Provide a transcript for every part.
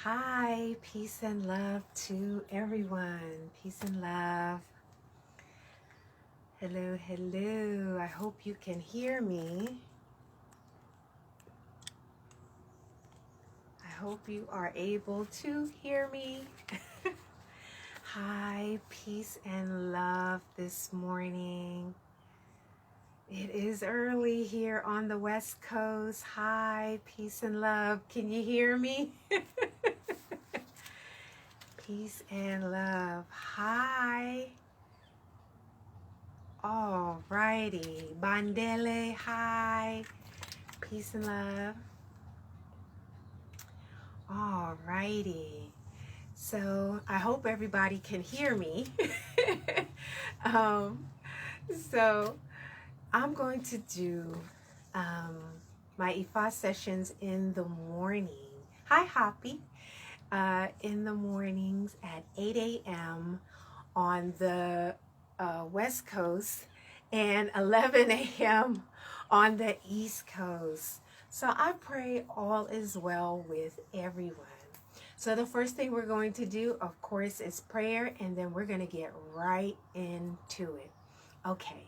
Hi, peace and love to everyone. Peace and love. Hello, hello. I hope you can hear me. I hope you are able to hear me. Hi, peace and love this morning. It is early here on the West Coast. Hi, peace and love. Can you hear me? Peace and love. Hi. All righty. Bandele, hi. Peace and love. All righty. So I hope everybody can hear me. um, so I'm going to do my IFA sessions in the morning. Hi, Hoppy. In the mornings at 8 a.m. on the West Coast and 11 a.m. on the East Coast. So I pray all is well with everyone. So the first thing we're going to do, of course, is prayer, and then we're going to get right into it. Okay,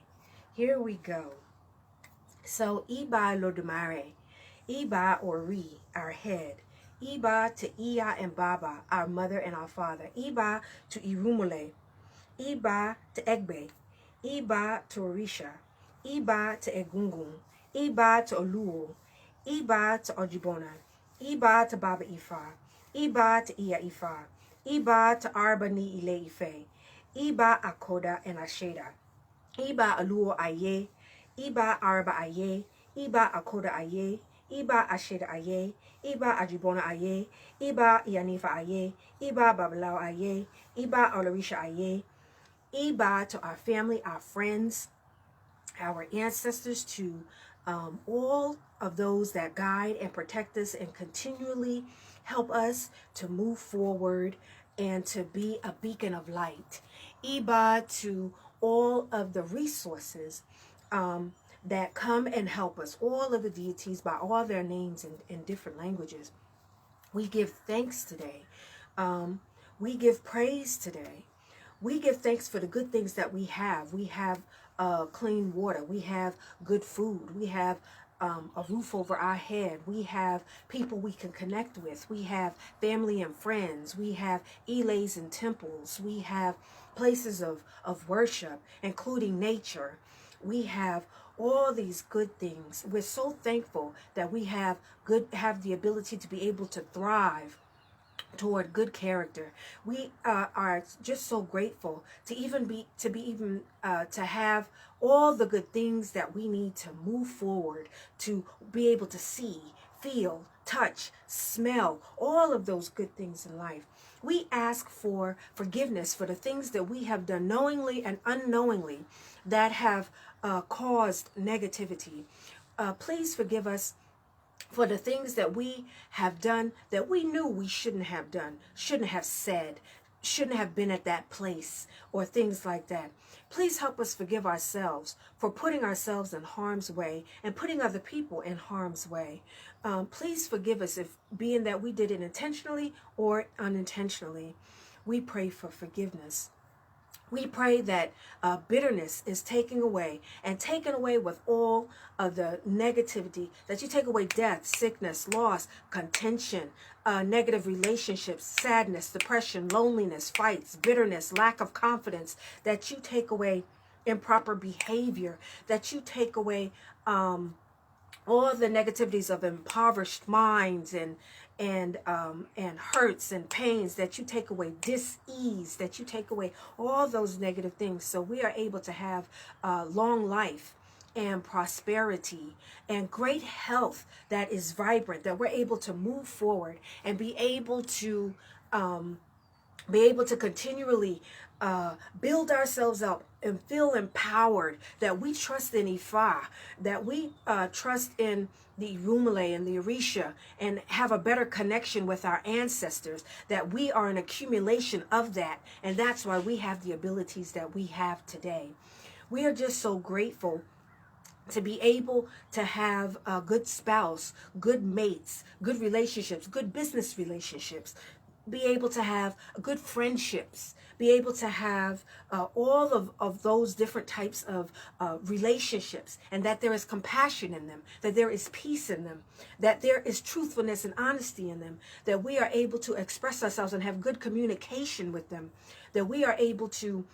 here we go. So Iba Lodumare, Iba or Re, our head. Iba to Iya and Baba, our mother and our father. Iba to Irumule. Iba to Egbe. Iba to Orisha. Iba to Egungun. Iba to Oluo. Iba to Ojibona. Iba to Baba Ifa. Iba to Iya Ifa. Iba to Arba ni Ile Ife. Iba Akoda and Asheda. Iba Aluo Aye. Iba Arba Aye. Iba Akoda Aye. Iba Asheda Aye. Iba Ajibona Aye. Iba Yanifa Aye. Iba Babalao Aye. Iba Olorisha Aye. Iba to our family, our friends, our ancestors, to all of those that guide and protect us and continually help us to move forward and to be a beacon of light. Iba to all of the resources that come and help us, all of the deities by all their names in different languages. We give thanks today. We give praise today. We give thanks for the good things that we have. We have clean water. We have good food. We have a roof over our head. We have people we can connect with. We have family and friends. We have ilays and temples. We have places of worship, including nature. We have all these good things. We're so thankful that we have the ability to be able to thrive toward good character. We are just so grateful to have all the good things that we need to move forward, to be able to see, feel, touch, smell, all of those good things in life. We ask for forgiveness for the things that we have done knowingly and unknowingly that have caused negativity. Please forgive us for the things that we have done that we knew we shouldn't have done, shouldn't have said, shouldn't have been at that place, or things like that. Please help us forgive ourselves for putting ourselves in harm's way and putting other people in harm's way. Please forgive us if being that we did it intentionally or unintentionally. We pray for forgiveness. We pray that bitterness is taken away with all of the negativity, that you take away death, sickness, loss, contention, negative relationships, sadness, depression, loneliness, fights, bitterness, lack of confidence, that you take away improper behavior, that you take away all the negativities of impoverished minds and hurts and pains, that you take away dis-ease, that you take away all those negative things, so we are able to have long life and prosperity and great health that is vibrant, that we're able to move forward and be able to continually build ourselves up and feel empowered, that we trust in Ifa, that we trust in the Irumale and the Orisha, and have a better connection with our ancestors, that we are an accumulation of that, and that's why we have the abilities that we have today. We are just so grateful to be able to have a good spouse, good mates, good relationships, good business relationships, be able to have good friendships, be able to have all of those different types of relationships, and that there is compassion in them, that there is peace in them, that there is truthfulness and honesty in them, that we are able to express ourselves and have good communication with them, that we are able to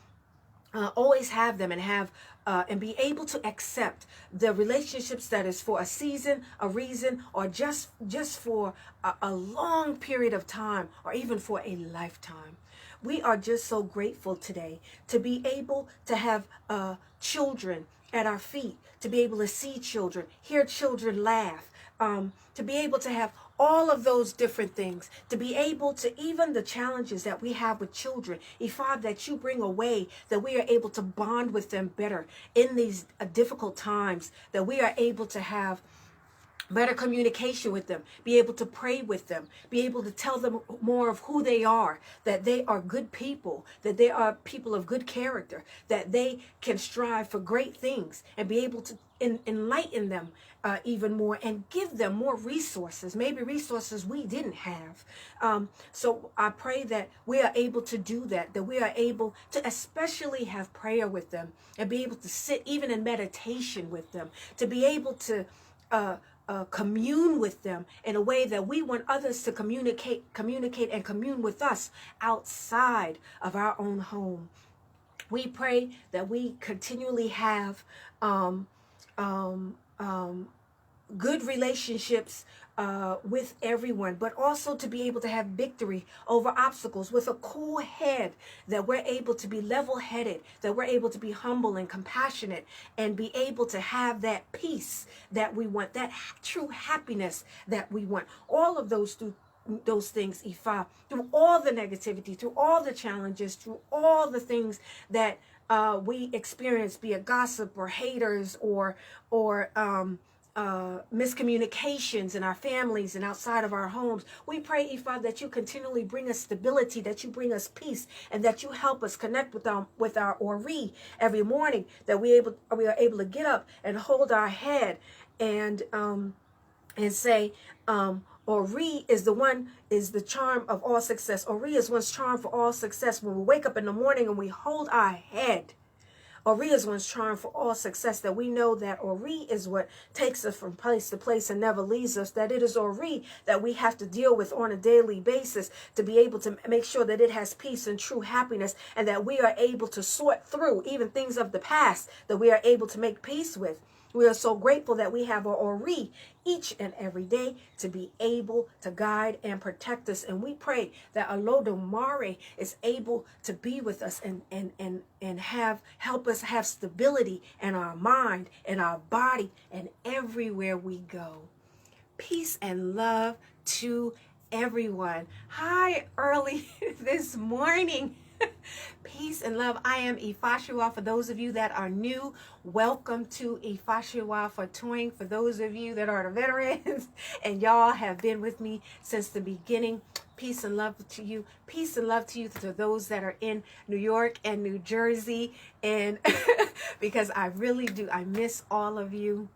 always have them and have and be able to accept the relationships that is for a season, a reason, or just for a long period of time, or even for a lifetime. We are just so grateful today to be able to have children at our feet, to be able to see children, hear children laugh, to be able to have all of those different things, to be able to, even the challenges that we have with children, Ifa, that you bring away, that we are able to bond with them better in these difficult times, that we are able to have better communication with them, be able to pray with them, be able to tell them more of who they are, that they are good people, that they are people of good character, that they can strive for great things, and be able to enlighten them even more, and give them more resources, maybe resources we didn't have. So I pray that we are able to do that we are able to especially have prayer with them, and be able to sit even in meditation with them, to be able to commune with them in a way that we want others to communicate and commune with us outside of our own home. We pray that we continually have good relationships with everyone, but also to be able to have victory over obstacles with a cool head, that we're able to be level-headed, that we're able to be humble and compassionate, and be able to have that peace that we want, that true happiness that we want. All of those things, Ifa, through all the negativity, through all the challenges, through all the things that we experience, be it gossip or haters or miscommunications in our families and outside of our homes. We pray, Ifa, that you continually bring us stability, that you bring us peace, and that you help us connect with our Ori every morning, that we are able to get up and hold our head and say, Ori is the charm of all success. Ori is one's charm for all success. When we wake up in the morning and we hold our head, Ori is one's charm for all success, that we know that Ori is what takes us from place to place and never leaves us, that it is Ori that we have to deal with on a daily basis to be able to make sure that it has peace and true happiness, and that we are able to sort through even things of the past that we are able to make peace with. We are so grateful that we have our Ori each and every day to be able to guide and protect us. And we pray that Olodumare is able to be with us and help us have stability in our mind, in our body, and everywhere we go. Peace and love to everyone. Hi, early this morning. Peace and love. I am Ifashiwa. For those of you that are new, welcome to Ifashiwa for Touring. For those of you that are the veterans and y'all have been with me since the beginning, peace and love to you. Peace and love to you, to those that are in New York and New Jersey. And because I really do, I miss all of you.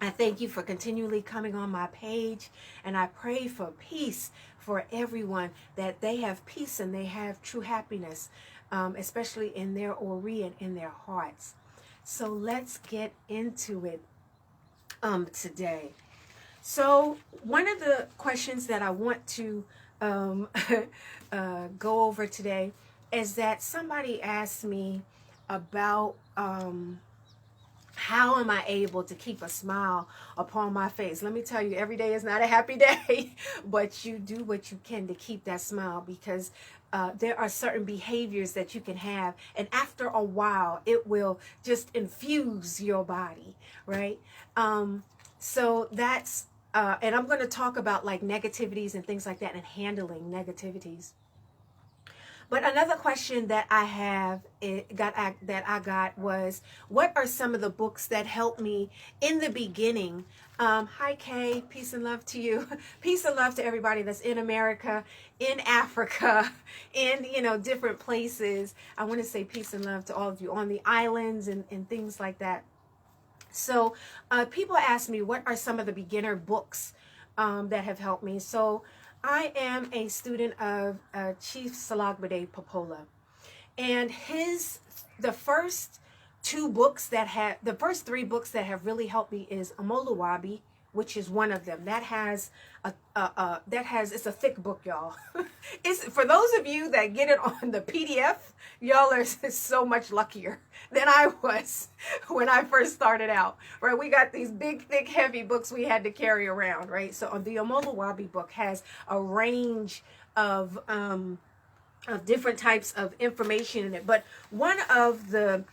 I thank you for continually coming on my page, and I pray for peace for everyone, that they have peace and they have true happiness, especially in their Ori and in their hearts. So let's get into it today. So one of the questions that I want to go over today is that somebody asked me about how am I able to keep a smile upon my face? Let me tell you, every day is not a happy day, but you do what you can to keep that smile, because there are certain behaviors that you can have, and after a while, it will just infuse your body, right? So that's, and I'm going to talk about like negativities and things like that, and handling negativities. But another question that I got was, what are some of the books that helped me in the beginning? Hi, Kay. Peace and love to you. Peace and love to everybody that's in America, in Africa, in, different places. I want to say peace and love to all of you on the islands and things like that. So people ask me, what are some of the beginner books that have helped me? So I am a student of Chief Salagbade Popola. And the first the first three books that have really helped me is Omoluwabi, which is one of them. It's a thick book, y'all. It's for those of you that get it on the PDF, y'all are so much luckier than I was when I first started out. Right, we got these big, thick, heavy books we had to carry around. Right, so the Omoluwabi book has a range of different types of information in it. But one of the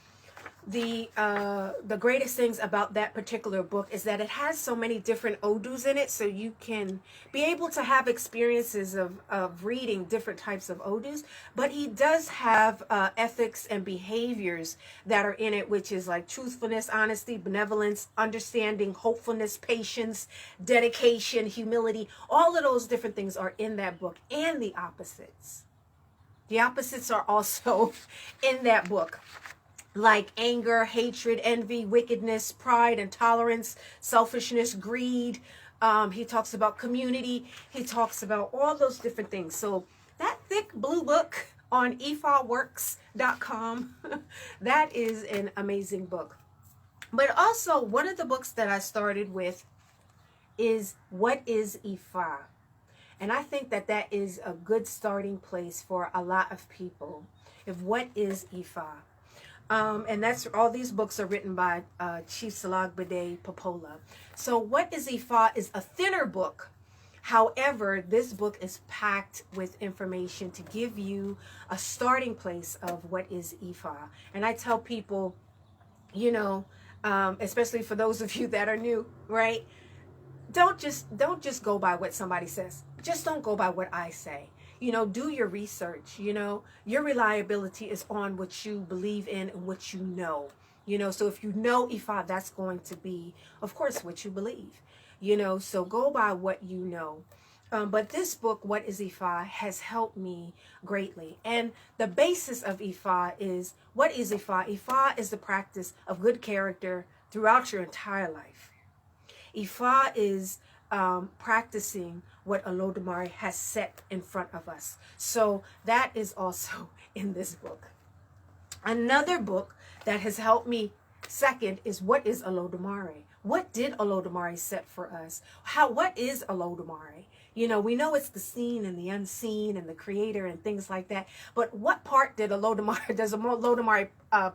greatest things about that particular book is that it has so many different odus in it, so you can be able to have experiences of reading different types of odus. But he does have ethics and behaviors that are in it, which is like truthfulness, honesty, benevolence, understanding, hopefulness, patience, dedication, humility. All of those different things are in that book, and the opposites. The opposites are also in that book, like anger, hatred, envy, wickedness, pride, intolerance, selfishness, greed. He talks about community. He talks about all those different things. So that thick blue book on ifaworks.com, that is an amazing book. But also, one of the books that I started with is What is Ifa? And I think that that is a good starting place for a lot of people. If what is Ifa? And that's all these books are written by Chief Salagbade Popola. So What is Ifa is a thinner book. However, this book is packed with information to give you a starting place of what is Ifa. And I tell people, you know, especially for those of you that are new, right? Don't just go by what somebody says. Just don't go by what I say. You know, do your research. You know, your reliability is on what you believe in and what you know. You know, so if you know Ifa, that's going to be, of course, what you believe. You know, so go by what you know. But this book, What is Ifa, has helped me greatly. And the basis of Ifa is, what is Ifa? Ifa is the practice of good character throughout your entire life. Ifa is practicing what Olodumare has set in front of us. So that is also in this book. Another book that has helped me second is What is Olodumare? What did Olodumare set for us? What is Olodumare? You know, we know it's the seen and the unseen and the creator and things like that. But what part does Olodumare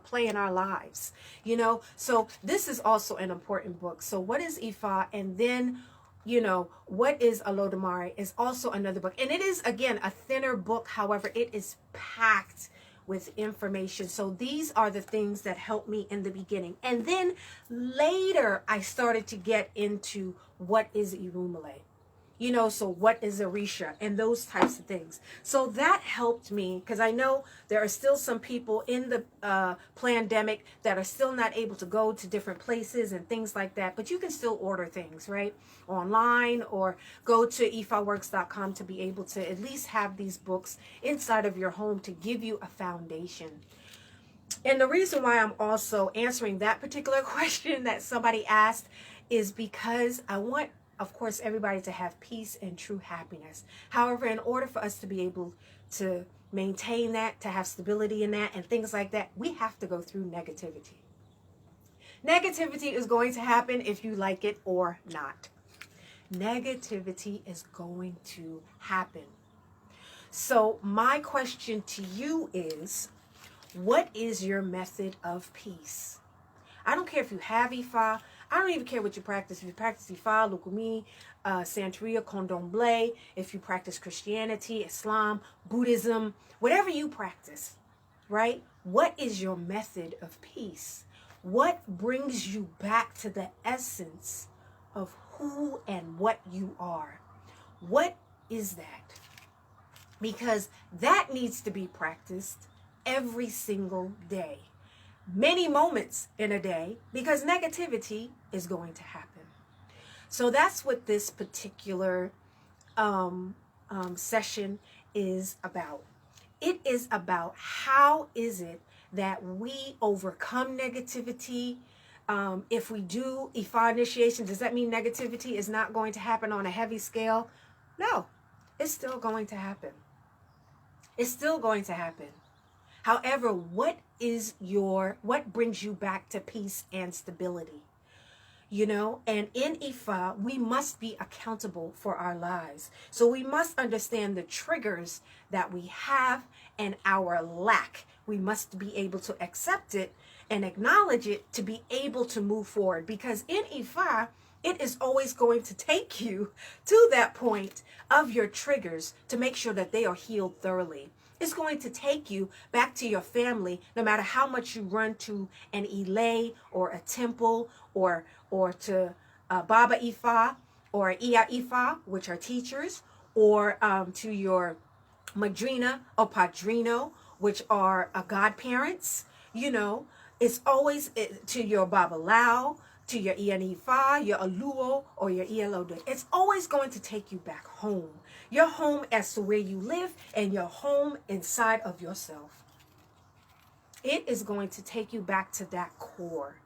play in our lives? You know, so this is also an important book. So what is Ifa? And then, you know, what is Olodumare is also another book. And it is, again, a thinner book. However, it is packed with information. So these are the things that helped me in the beginning. And then later, I started to get into what is Irumale. You know, so what is Orisha and those types of things. So that helped me, because I know there are still some people in the pandemic that are still not able to go to different places and things like that. But you can still order things, right? Online, or go to ifaworks.com to be able to at least have these books inside of your home to give you a foundation. And the reason why I'm also answering that particular question that somebody asked is because I want, of course, everybody to have peace and true happiness. However, in order for us to be able to maintain that, to have stability in that and things like that, we have to go through negativity. Negativity is going to happen if you like it or not. Negativity is going to happen. So my question to you is, what is your method of peace? I don't care if you have Ifa. I don't even care what you practice. If you practice Ifa, Lukumi, Santeria, Candomblé, if you practice Christianity, Islam, Buddhism, whatever you practice, right? What is your method of peace? What brings you back to the essence of who and what you are? What is that? Because that needs to be practiced every single day. Many moments in a day, because negativity is going to happen. So that's what this particular session is about. It is about how is it that we overcome negativity, If we do Ifa initiation, does that mean negativity is not going to happen on a heavy scale? No, it's still going to happen. It's still going to happen. However, what brings you back to peace and stability? You know, and in Ifa, we must be accountable for our lives. So we must understand the triggers that we have and our lack. We must be able to accept it and acknowledge it to be able to move forward. Because in Ifa, it is always going to take you to that point of your triggers to make sure that they are healed thoroughly. It's going to take you back to your family, no matter how much you run to an Ile or a temple or to Baba Ifa or Iya Ifa, which are teachers, or to your Madrina or Padrino, which are godparents. You know, it's always to your Babalao, to your Iyan Ifa, your Aluo, or your Ielodo. It's always going to take you back home. Your home as to where you live and your home inside of yourself. It is going to take you back to that core.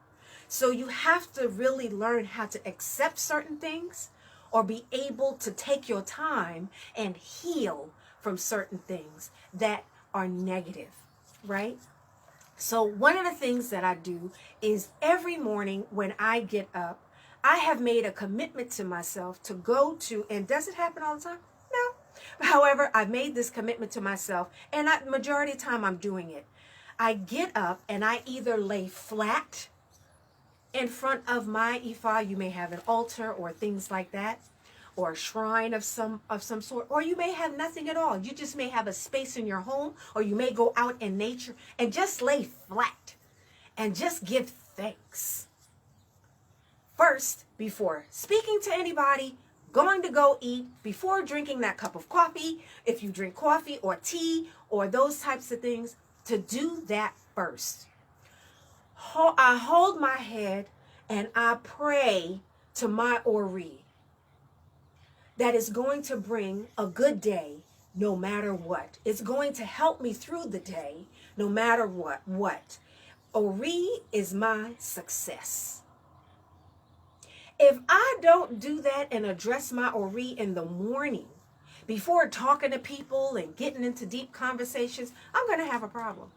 So you have to really learn how to accept certain things or be able to take your time and heal from certain things that are negative, right? So one of the things that I do is every morning when I get up, I have made a commitment to myself to go to, and does it happen all the time? No. However, I've made this commitment to myself, and majority of the time I'm doing it. I get up and I either lay flat in front of my Ifa. You may have an altar or things like that, or a shrine of some sort, or you may have nothing at all. You just may have a space in your home, or you may go out in nature and just lay flat and just give thanks. First, before speaking to anybody, going to go eat, before drinking that cup of coffee, if you drink coffee or tea or those types of things, to do that first. I hold my head and I pray to my Ori that is going to bring a good day no matter what. It's going to help me through the day no matter what. Ori is my success. If I don't do that and address my Ori in the morning before talking to people and getting into deep conversations, I'm going to have a problem.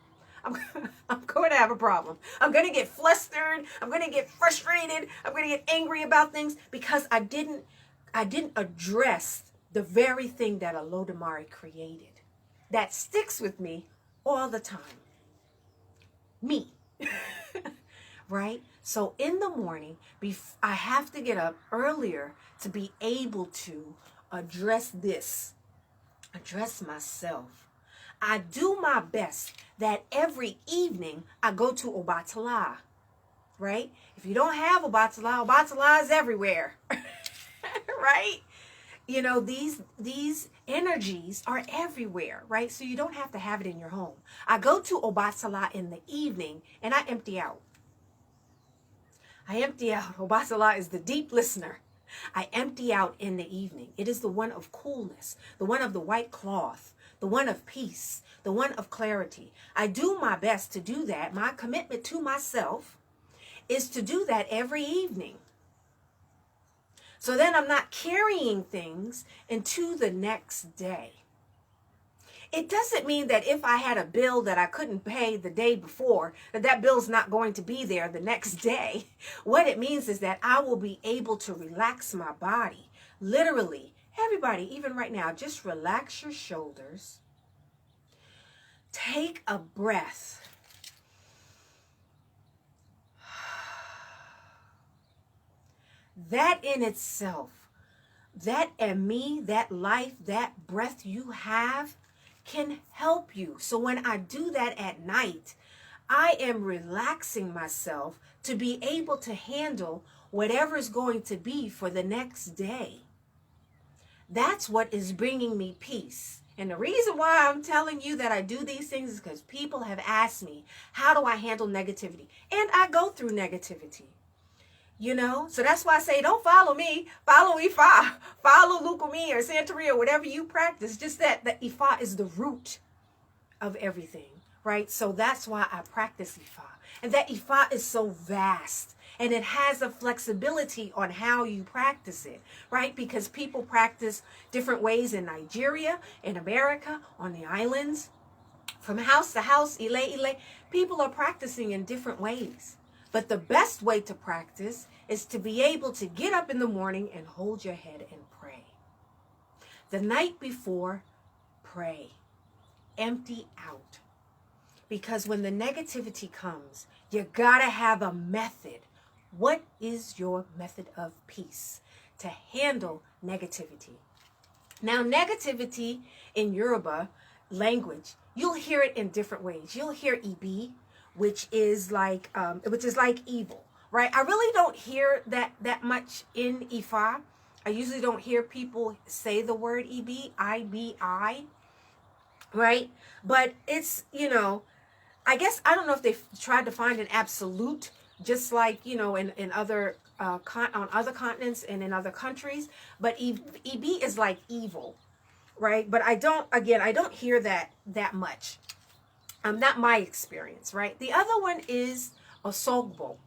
I'm going to have a problem. I'm going to get flustered. I'm going to get frustrated. I'm going to get angry about things because I didn't address the very thing that Olodumare created. That sticks with me all the time. Me. Right? So in the morning, I have to get up earlier to be able to address myself. I do my best that every evening I go to Obatala, right? If you don't have Obatala is everywhere, right? You know, these energies are everywhere, right? So you don't have to have it in your home. I go to Obatala in the evening and I empty out. Obatala is the deep listener. I empty out in the evening. It is the one of coolness, the one of the white cloth, the one of peace, the one of clarity. I do my best to do that. My commitment to myself is to do that every evening. So then I'm not carrying things into the next day. It doesn't mean that if I had a bill that I couldn't pay the day before, that bill's not going to be there the next day. What it means is that I will be able to relax my body. Literally, everybody, even right now, just relax your shoulders. Take a breath. That in itself, that and me, that life, that breath you have can help you. So when I do that at night, I am relaxing myself to be able to handle whatever is going to be for the next day. That's what is bringing me peace. And the reason why I'm telling you that I do these things is because people have asked me, how do I handle negativity? And I go through negativity. You know, so that's why I say, don't follow me, follow Ifa, follow Lukumi or Santeria, whatever you practice. Just that Ifa is the root of everything, right? So that's why I practice Ifa. And that Ifa is so vast. And it has a flexibility on how you practice it, right? Because people practice different ways in Nigeria, in America, on the islands, from house to house, ile. People are practicing in different ways. But the best way to practice is to be able to get up in the morning and hold your head and pray. The night before, pray. Empty out. Because when the negativity comes, you gotta have a method. What is your method of peace to handle negativity? Now, negativity in Yoruba language, you'll hear it in different ways. You'll hear ibi, which is like evil, right? I really don't hear that much in Ifa. I usually don't hear people say the word ibi, I-B-I, right? But it's, I guess, I don't know if they've tried to find an absolute, just like, in other on other continents and in other countries, but EB is like evil, right? But I don't hear that much. Not my experience, right? The other one is Osogbo.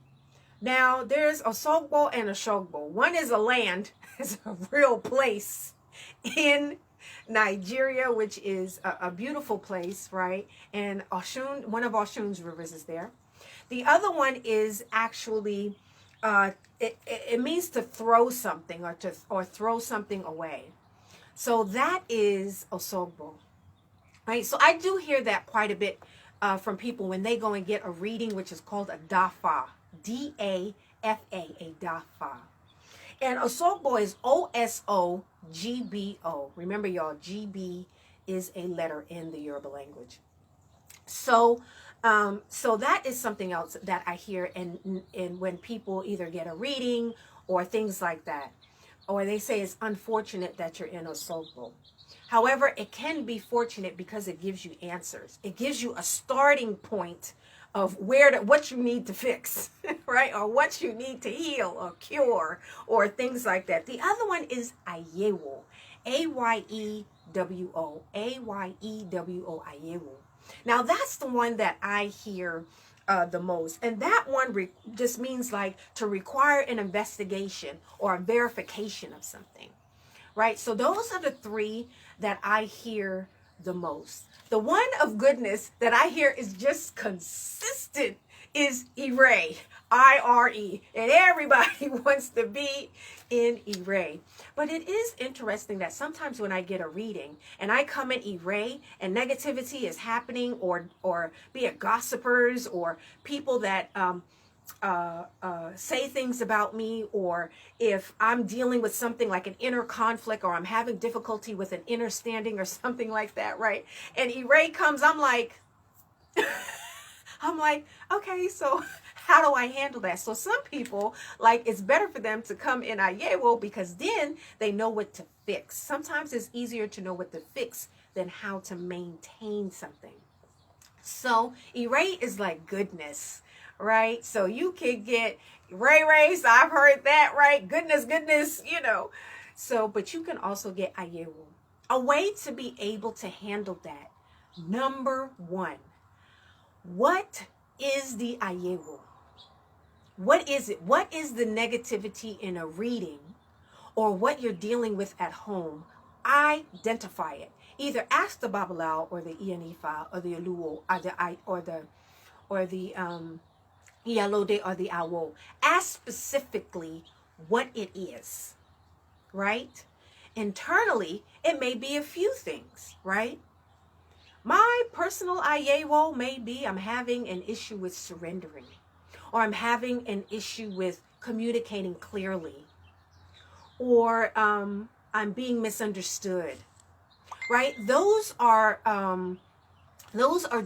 Now, there's Osogbo and Oshogbo. One is a land, it's a real place in Nigeria, which is a beautiful place, right? And Oshun, one of Oshun's rivers is there. The other one is actually, it means to throw something or throw something away. So that is Osogbo, right? So I do hear that quite a bit from people when they go and get a reading, which is called a dafa, D-A-F-A, a dafa. And Osogbo is O-S-O-G-B-O. Remember, y'all, G-B is a letter in the Yoruba language. So that is something else that I hear, and when people either get a reading or things like that, or they say it's unfortunate that you're in Osogbo. However, it can be fortunate because it gives you answers. It gives you a starting point of what you need to fix, right? Or what you need to heal or cure or things like that. The other one is Ayewo, A-Y-E-W-O, A-Y-E-W-O, Ayewo. Now that's the one that I hear the most. And that one just means like to require an investigation or a verification of something, right? So those are the three that I hear the most. The one of goodness that I hear is just consistent is Ire, I-R-E. And everybody wants to be in Ire. But it is interesting that sometimes when I get a reading and I come in Ire and negativity is happening, or be it gossipers or people that say things about me, or if I'm dealing with something like an inner conflict, or I'm having difficulty with an inner standing or something like that, right? And Ire comes, I'm like, okay, so how do I handle that? So some people, like, it's better for them to come in Ayewo because then they know what to fix. Sometimes it's easier to know what to fix than how to maintain something. So Ire is like goodness, right? So you can get Ray, so I've heard that, right? Goodness, So, but you can also get Ayewo. A way to be able to handle that. Number one, what is the Ayewo? What is it? What is the negativity in a reading or what you're dealing with at home? Identify it. Either ask the Babalao or the Ianifa or the Aluo or the Iyalode or the Awo. Ask specifically what it is, right? Internally, it may be a few things, right? My personal Ayewo may be I'm having an issue with surrendering, or I'm having an issue with communicating clearly, or I'm being misunderstood, right? Those are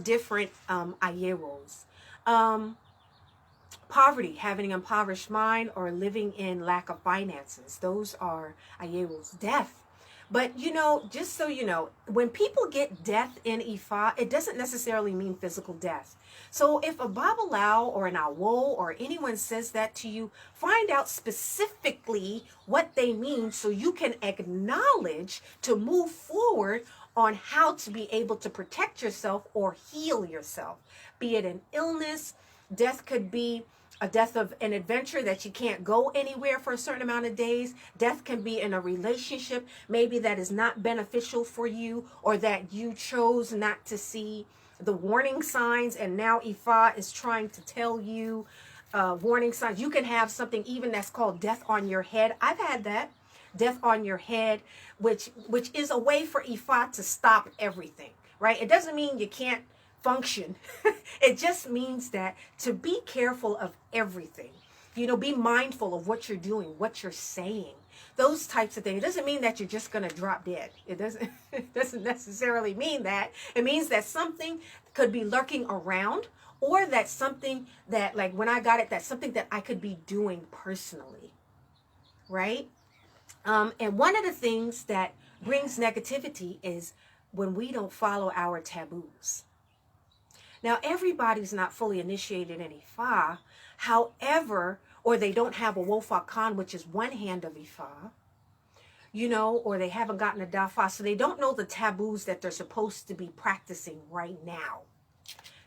different Ayewos. Poverty, having an impoverished mind, or living in lack of finances. Those are Ayewos. Death. But just so you know, when people get death in Ifa, it doesn't necessarily mean physical death. So if a Babalao or an Awo or anyone says that to you, find out specifically what they mean so you can acknowledge to move forward on how to be able to protect yourself or heal yourself. Be it an illness, death could be a death of an adventure that you can't go anywhere for a certain amount of days. Death can be in a relationship maybe that is not beneficial for you, or that you chose not to see the warning signs, and now Ifa is trying to tell you warning signs. You can have something even that's called death on your head. I've had that, death on your head, which is a way for Ifa to stop everything, right? It doesn't mean you can't function. It just means that to be careful of everything. Be mindful of what you're doing, what you're saying, those types of things. It doesn't mean that you're just going to drop dead. It doesn't necessarily mean that. It means that something could be lurking around, or that something that, like when I got it, that's something that I could be doing personally, right? And one of the things that brings negativity is when we don't follow our taboos. Now, everybody's not fully initiated in Ifa, however, or they don't have a Wofa Khan, which is one hand of Ifa, or they haven't gotten a Dafa, so they don't know the taboos that they're supposed to be practicing right now.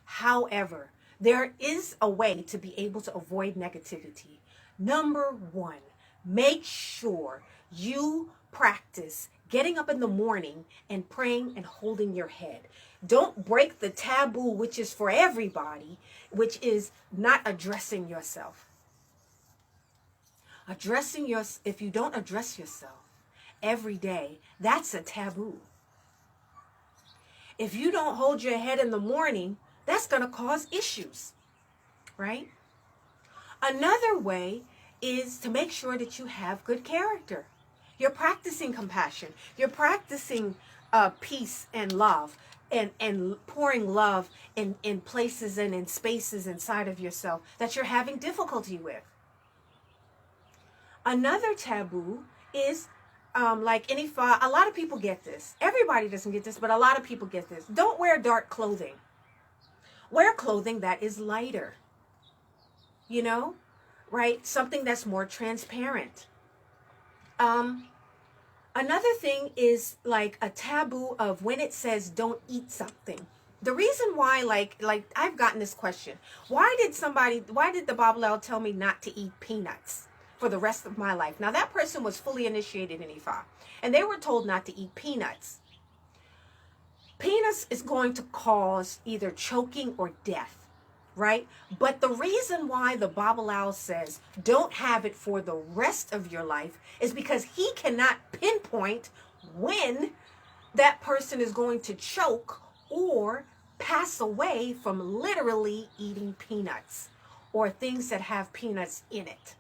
However, there is a way to be able to avoid negativity. Number one, make sure you practice getting up in the morning and praying and holding your head. Don't break the taboo, which is for everybody, which is not addressing yourself. If you don't address yourself every day, that's a taboo. If you don't hold your head in the morning, that's going to cause issues, right? Another way is to make sure that you have good character. You're practicing compassion. You're practicing peace and love. And pouring love in places and in spaces inside of yourself that you're having difficulty with. Another taboo is, like in Ifa, a lot of people get this. Everybody doesn't get this, but a lot of people get this. Don't wear dark clothing. Wear clothing that is lighter. Right? Something that's more transparent. Another thing is like a taboo of when it says don't eat something. The reason why, like I've gotten this question. Why did the Babalao tell me not to eat peanuts for the rest of my life? Now that person was fully initiated in Ifa, and they were told not to eat peanuts. Peanuts is going to cause either choking or death, right? But the reason why the Babalao says don't have it for the rest of your life is because he cannot pinpoint when that person is going to choke or pass away from literally eating peanuts or things that have peanuts in it.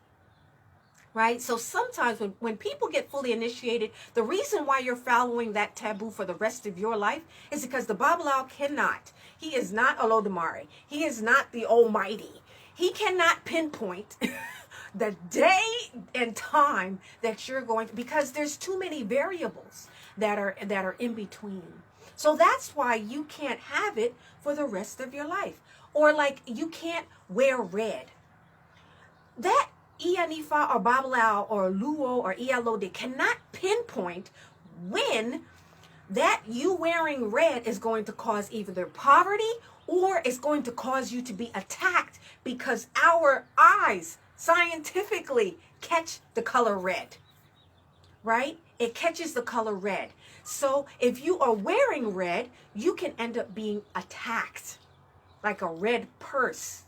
Right? So sometimes when people get fully initiated, the reason why you're following that taboo for the rest of your life is because the Babalao cannot. He is not Olodumare. He is not the Almighty. He cannot pinpoint the day and time that you're going to, because there's too many variables that are in between. So that's why you can't have it for the rest of your life. Or like you can't wear red. That Ianifa or Babalao or Luo or Ialode cannot pinpoint when that you wearing red is going to cause either poverty or it's going to cause you to be attacked, because our eyes scientifically catch the color red, right? It catches the color red. So if you are wearing red, you can end up being attacked, like a red purse,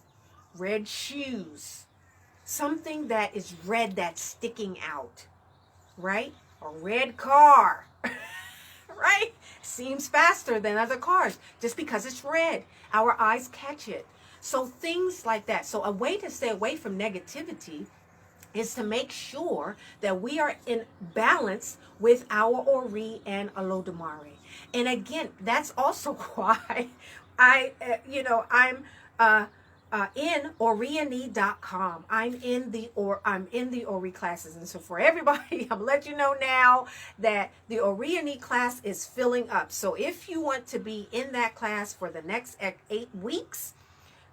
red shoes, something that is red that's sticking out, right? A red car, right? Seems faster than other cars just because it's red. Our eyes catch it. So things like that. So a way to stay away from negativity is to make sure that we are in balance with our Ori and Olodumare. And again, that's also why I'm in Oriani.com. I'm in the Ori classes. And so for everybody, I'm letting you know now that the Oriani class is filling up. So if you want to be in that class for the next 8 weeks,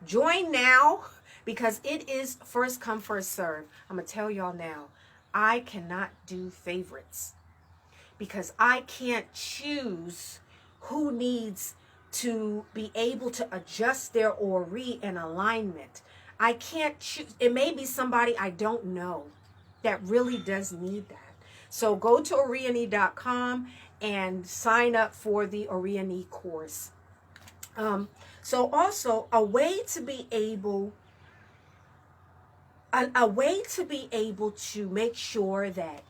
join now, because it is first come, first serve. I'm going to tell y'all now, I cannot do favorites because I can't choose who needs to be able to adjust their ori and alignment. I can't choose. It may be somebody I don't know that really does need that. So go to Oriani.com and sign up for the Oriani course. So also a way to be able to make sure that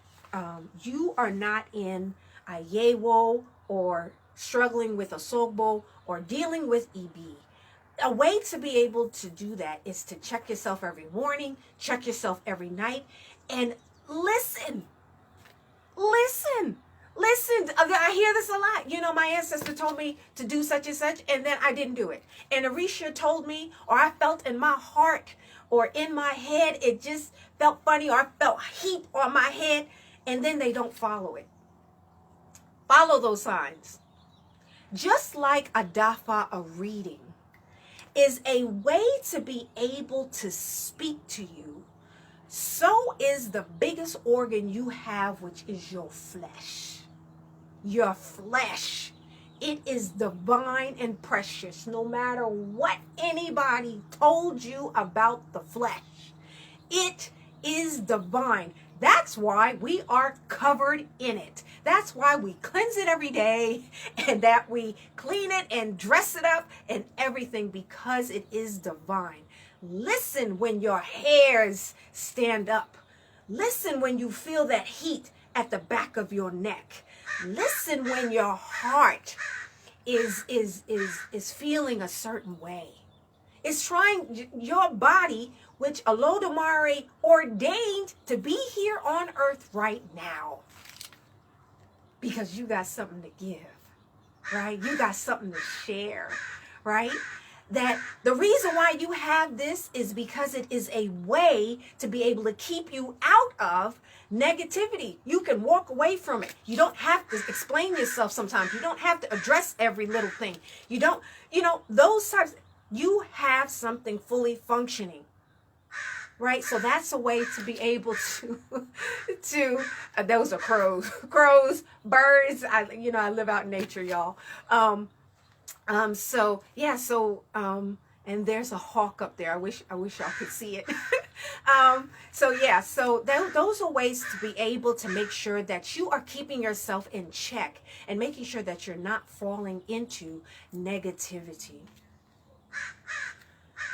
you are not in Ayewo or struggling with a Sogbo or dealing with EB. A way to be able to do that is to check yourself every morning, check yourself every night, and listen. I hear this a lot. You know, my ancestor told me to do such and such, and then I didn't do it. And Arisha told me, or I felt in my heart or in my head, it just felt funny, or I felt heat on my head, and then they don't follow it. Follow those signs. Just like a dafa, a reading, is a way to be able to speak to you, so is the biggest organ you have, which is your flesh. Your flesh. It is divine and precious, no matter what anybody told you about the flesh. It is divine. That's why we are covered in it. That's why we cleanse it every day, and that we clean it and dress it up and everything, because it is divine. Listen when your hairs stand up. Listen when you feel that heat at the back of your neck. Listen when your heart is feeling a certain way. It's trying, your body, which Olodumare ordained to be here on earth right now, because you got something to give, right? You got something to share, right? That the reason why you have this is because it is a way to be able to keep you out of negativity. You can walk away from it. You don't have to explain yourself sometimes. You don't have to address every little thing. You don't, those types. You have something fully functioning, right? So that's a way to be able to those are crows, birds. I live out in nature, y'all. And there's a hawk up there. I wish y'all could see it. Those are ways to be able to make sure that you are keeping yourself in check and making sure that you're not falling into negativity.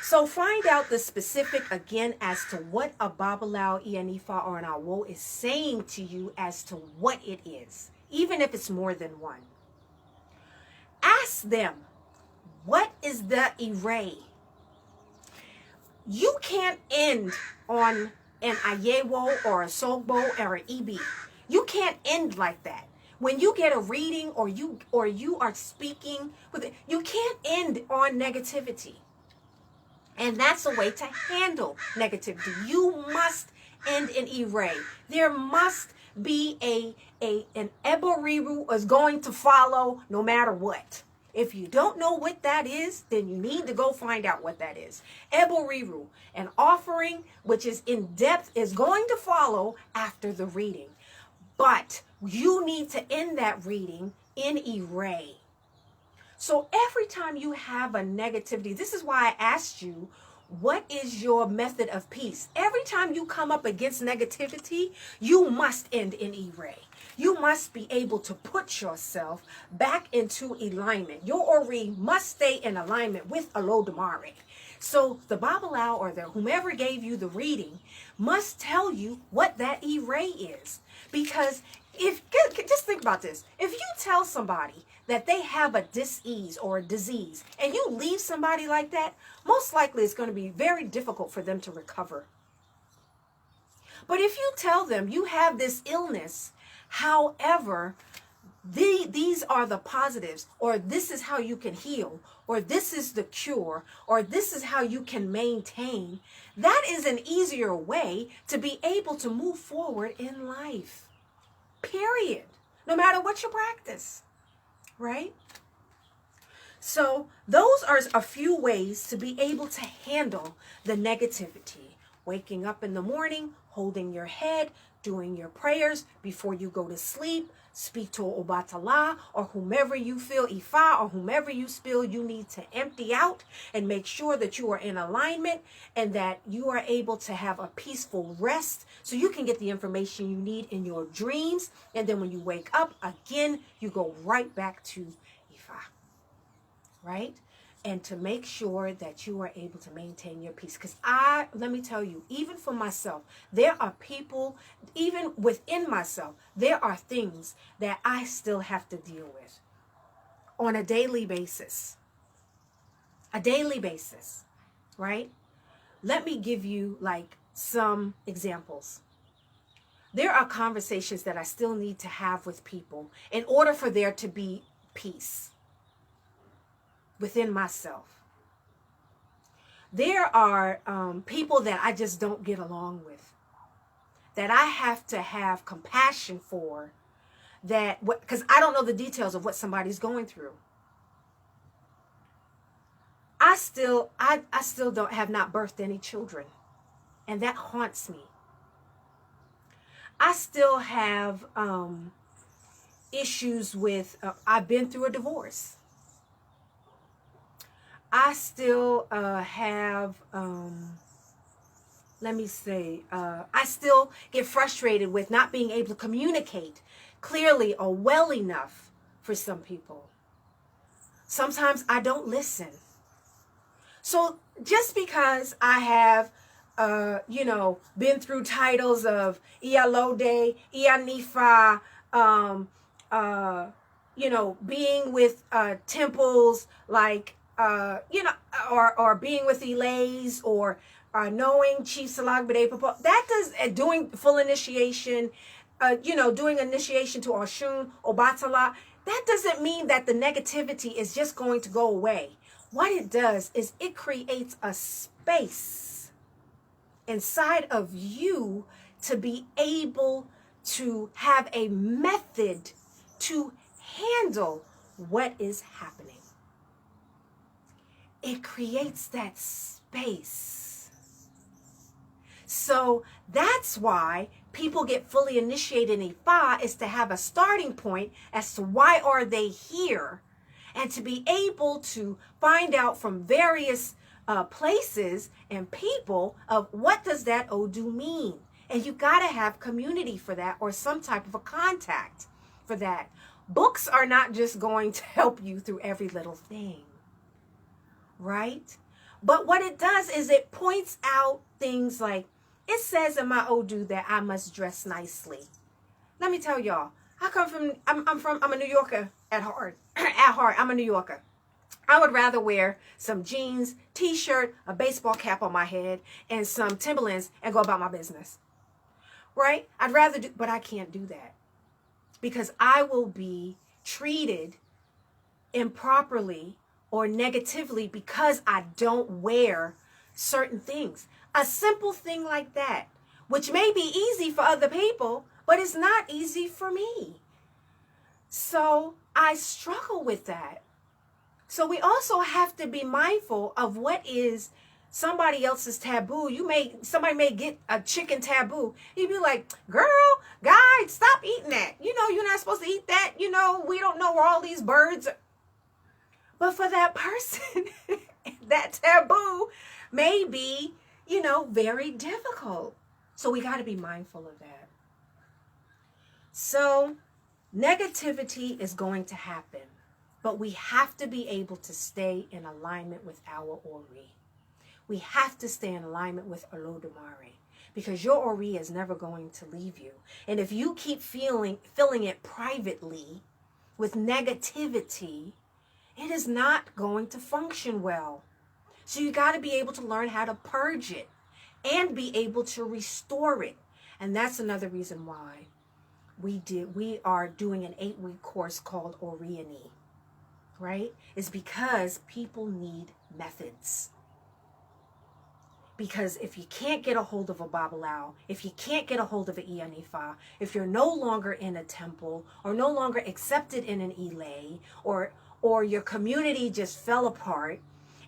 So find out the specific again as to what a Babalawo Ianifa or an Awo is saying to you as to what it is, even if it's more than one. Ask them, what is the array? You can't end on an Ayewo or a Sogbo or an Ibi. You can't end like that. When you get a reading or you are speaking with it, you can't end on negativity. And that's a way to handle negativity. You must end an array. There must be an Eboriru is going to follow no matter what. If you don't know what that is, then you need to go find out what that is. Eboriru, an offering which is in depth, is going to follow after the reading. But you need to end that reading in array. So every time you have a negativity, this is why I asked you, what is your method of peace? Every time you come up against negativity, you must end in array. You must be able to put yourself back into alignment. Your Ori must stay in alignment with Olodumare. So the Babalawo or whomever gave you the reading must tell you what that array is. Because just think about this. If you tell somebody that they have a dis-ease or a disease and you leave somebody like that, most likely it's going to be very difficult for them to recover. But if you tell them you have this illness, however, these are the positives, or this is how you can heal, or this is the cure, or this is how you can maintain, that is an easier way to be able to move forward in life. Period. No matter what you practice, right? So those are a few ways to be able to handle the negativity. Waking up in the morning, holding your head, doing your prayers before you go to sleep, speak to Obatala or whomever you feel, Ifa, or whomever you feel you need to empty out, and make sure that you are in alignment and that you are able to have a peaceful rest so you can get the information you need in your dreams. And then when you wake up again, you go right back to Ifa, right? And to make sure that you are able to maintain your peace. Because let me tell you, even for myself, there are people, even within myself, there are things that I still have to deal with on a daily basis. A daily basis, right? Let me give you like some examples. There are conversations that I still need to have with people in order for there to be peace within myself. There are people that I just don't get along with, that I have to have compassion for, that because I don't know the details of what somebody's going through. I still have not birthed any children, and that haunts me. I still have issues with, I've been through a divorce. I still have, I still get frustrated with not being able to communicate clearly or well enough for some people. Sometimes I don't listen. So just because I have, been through titles of Iyalode, Iyanifa, being with temples like, or being with Elays, or knowing Chief Salagbade Papa, that does, doing full initiation, doing initiation to Oshun, Obatala, that doesn't mean that the negativity is just going to go away. What it does is it creates a space inside of you to be able to have a method to handle what is happening. It creates that space. So that's why people get fully initiated in Ifa, is to have a starting point as to why are they here, and to be able to find out from various places and people of what does that Odu mean. And you got to have community for that, or some type of a contact for that. Books are not just going to help you through every little thing, right? But what it does is it points out things like, it says in my Odu that I must dress nicely. Let me tell y'all, I'm a New Yorker at heart. At heart, I'm a New Yorker. I would rather wear some jeans, t-shirt, a baseball cap on my head, and some Timberlands and go about my business. Right? I'd rather do, but I can't do that, because I will be treated improperly or negatively because I don't wear certain things. A simple thing like that, which may be easy for other people, but it's not easy for me. So I struggle with that. So we also have to be mindful of what is somebody else's taboo. Somebody may get a chicken taboo. You'd be like, girl, guy, stop eating that. You're not supposed to eat that. We don't know where all these birds are. But for that person, that taboo may be, very difficult. So we got to be mindful of that. So negativity is going to happen, but we have to be able to stay in alignment with our Ori. We have to stay in alignment with Olodumare, because your Ori is never going to leave you. And if you keep filling it privately with negativity, it is not going to function well. So you got to be able to learn how to purge it and be able to restore it. And that's another reason why we are doing an 8-week course called Oriani, right? Is because people need methods. Because if you can't get a hold of a Babalao, if you can't get a hold of an Ianifa, if you're no longer in a temple or no longer accepted in an Ile, or your community just fell apart,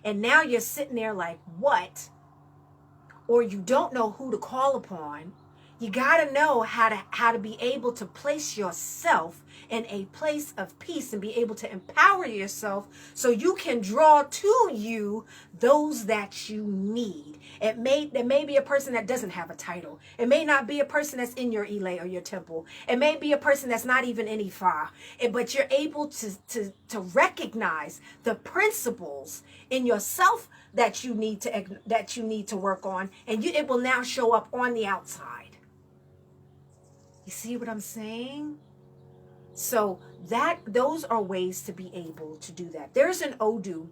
and now you're sitting there like, what? Or you don't know who to call upon, you got to know how to be able to place yourself in a place of peace and be able to empower yourself so you can draw to you those that you need. There may be a person that doesn't have a title. It may not be a person that's in your Ile or your temple. It may be a person that's not even in Ifa. But you're able to recognize the principles in yourself that you need to work on, and it will now show up on the outside. You see what I'm saying? So those are ways to be able to do that. There's an Odu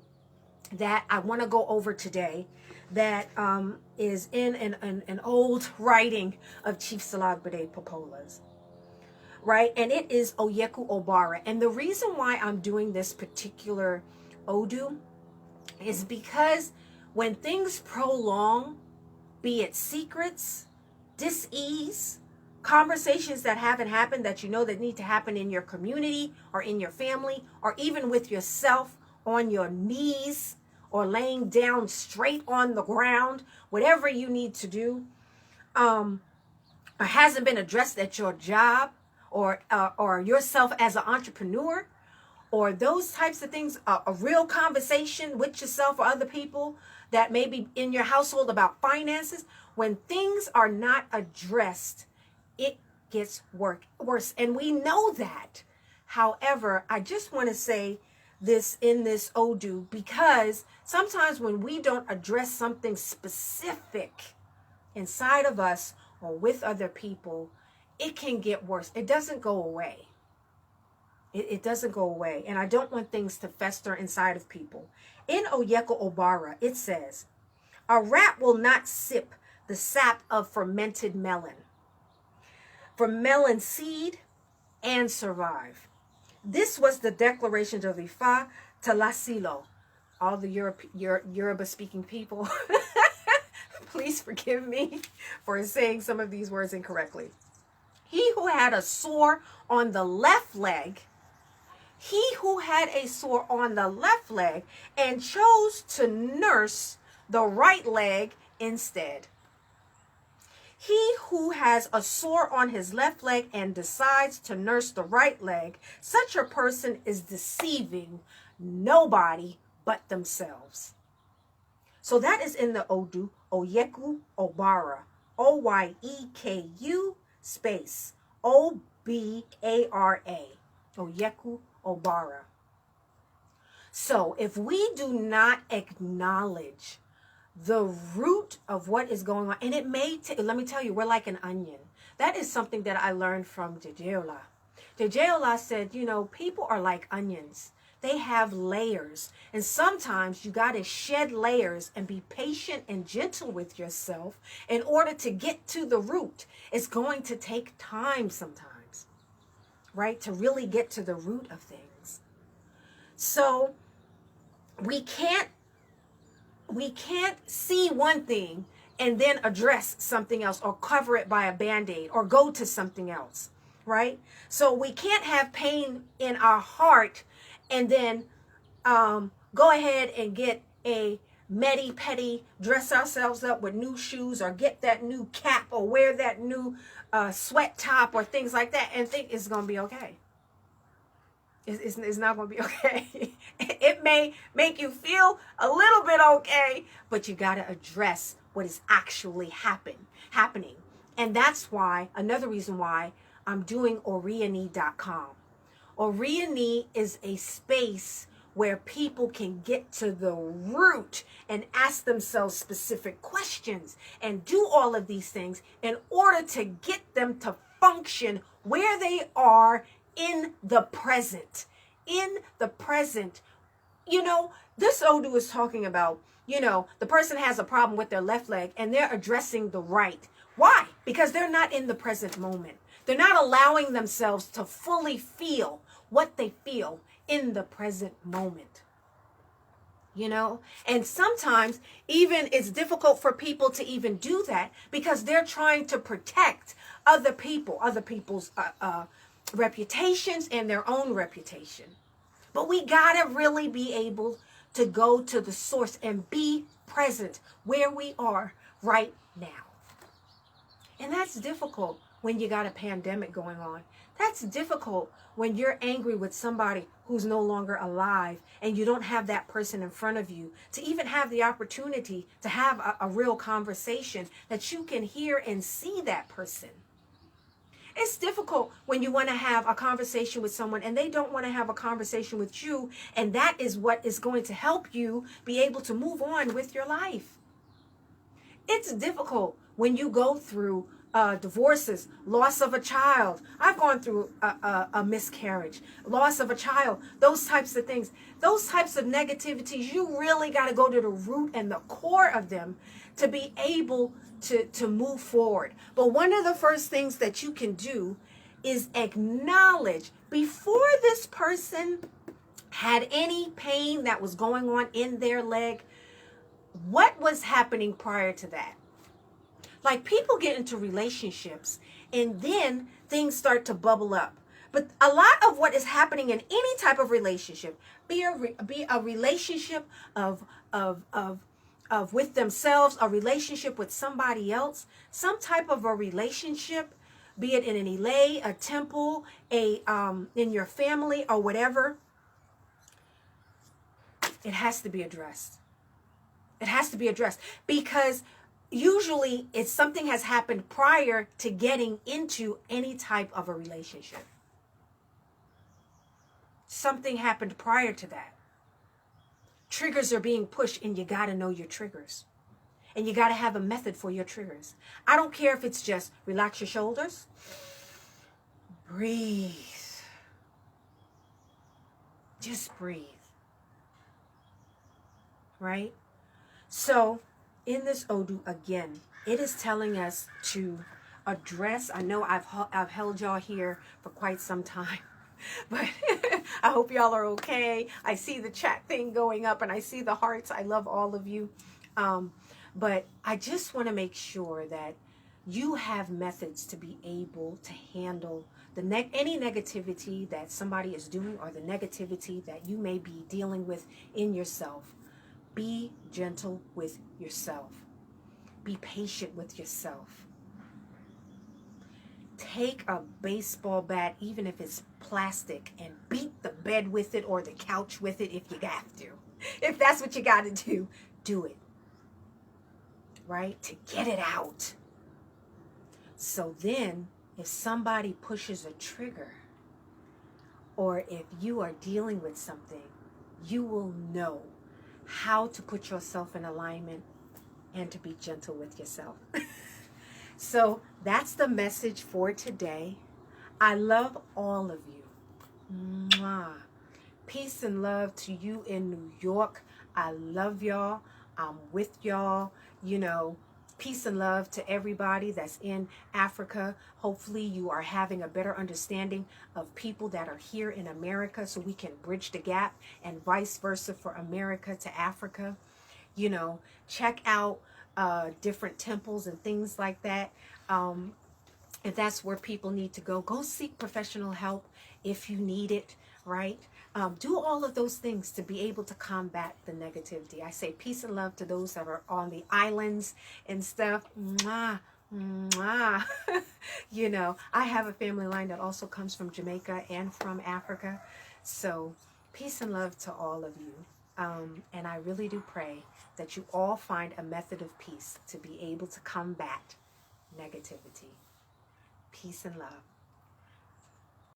that I want to go over today that is in an old writing of Chief Salagbade Popola's, right? And it is Oyeku Obara. And the reason why I'm doing this particular Odu is because when things prolong, be it secrets, dis-ease, conversations that haven't happened that you know that need to happen in your community or in your family or even with yourself on your knees or laying down straight on the ground, whatever you need to do, or hasn't been addressed at your job or yourself as an entrepreneur, or those types of things, a real conversation with yourself or other people that may be in your household about finances. When things are not addressed, it gets worse. And we know that. However, I just want to say this in this Odu, because sometimes when we don't address something specific inside of us or with other people, it can get worse. It doesn't go away. It doesn't go away. And I don't want things to fester inside of people. In Oyeko Obara, it says, a rat will not sip the sap of fermented melon, from melon seed, and survive. This was the declaration of Ifa Talasilo. All the Yoruba speaking people, please forgive me for saying some of these words incorrectly. He who had a sore on the left leg, and chose to nurse the right leg instead. He who has a sore on his left leg and decides to nurse the right leg, such a person is deceiving nobody but themselves. So that is in the Odu, Oyeku Obara, Oyeku space Obara, Oyeku Obara. So if we do not acknowledge the root of what is going on, and it may let me tell you, we're like an onion. That is something that I learned from Jejeola. Jejeola said, people are like onions. They have layers, and sometimes you got to shed layers and be patient and gentle with yourself in order to get to the root. It's going to take time sometimes, right, to really get to the root of things. So we can't see one thing and then address something else or cover it by a Band-Aid or go to something else, right? So we can't have pain in our heart and then go ahead and get a medi-pedi, dress ourselves up with new shoes or get that new cap or wear that new sweat top or things like that and think it's going to be okay. It's not going to be okay. It may make you feel a little bit okay, but you got to address what is actually happening. And that's why, another reason why I'm doing Oriani.com. Oriani is a space where people can get to the root and ask themselves specific questions and do all of these things in order to get them to function where they are in the present. In the present. This Odu is talking about, the person has a problem with their left leg and they're addressing the right. Why? Because they're not in the present moment. They're not allowing themselves to fully feel what they feel in the present moment. You know, and sometimes even it's difficult for people to even do that because they're trying to protect other people's reputations and their own reputation. But we gotta really be able to go to the source and be present where we are right now. And that's difficult when you got a pandemic going on. That's difficult when you're angry with somebody who's no longer alive and you don't have that person in front of you to even have the opportunity to have a real conversation that you can hear and see that person. It's difficult when you want to have a conversation with someone and they don't want to have a conversation with you, and that is what is going to help you be able to move on with your life. It's difficult when you go through divorces, loss of a child. I've gone through a miscarriage, loss of a child, those types of things. Those types of negativities, you really got to go to the root and the core of them to be able to move forward. But one of the first things that you can do is acknowledge before this person had any pain that was going on in their leg, what was happening prior to that. Like, people get into relationships and then things start to bubble up. But a lot of what is happening in any type of relationship, be a relationship of with themselves, a relationship with somebody else, some type of a relationship, be it in an elay, a temple, in your family or whatever, it has to be addressed. It has to be addressed because usually it's something has happened prior to getting into any type of a relationship. Something happened prior to that. Triggers are being pushed, and you got to know your triggers. And you got to have a method for your triggers. I don't care if it's just relax your shoulders, breathe. Just breathe. Right? So, in this Odu, again, it is telling us to address, I know I've held y'all here for quite some time, but I hope y'all are okay. I see the chat thing going up and I see the hearts. I love all of you. But I just want to make sure that you have methods to be able to handle any negativity that somebody is doing or the negativity that you may be dealing with in yourself. Be gentle with yourself. Be patient with yourself. Take a baseball bat, even if it's plastic, and beat the bed with it or the couch with it if you have to. If that's what you got to do, do it. Right? To get it out. So then, if somebody pushes a trigger, or if you are dealing with something, you will know how to put yourself in alignment and to be gentle with yourself. So that's the message for today. I love all of you. Mwah. Peace and love to you in New York. I love y'all. I'm with y'all. You know, peace and love to everybody that's in Africa. Hopefully you are having a better understanding of people that are here in America so we can bridge the gap, and vice versa for America to Africa. You know, check out different temples and things like that. If that's where people need to go seek professional help if you need it, right? Do all of those things to be able to combat the negativity. I say peace and love to those that are on the islands and stuff. Mwah, mwah. You know, I have a family line that also comes from Jamaica and from Africa. So peace and love to all of you. And I really do pray that you all find a method of peace to be able to combat negativity. Peace and love.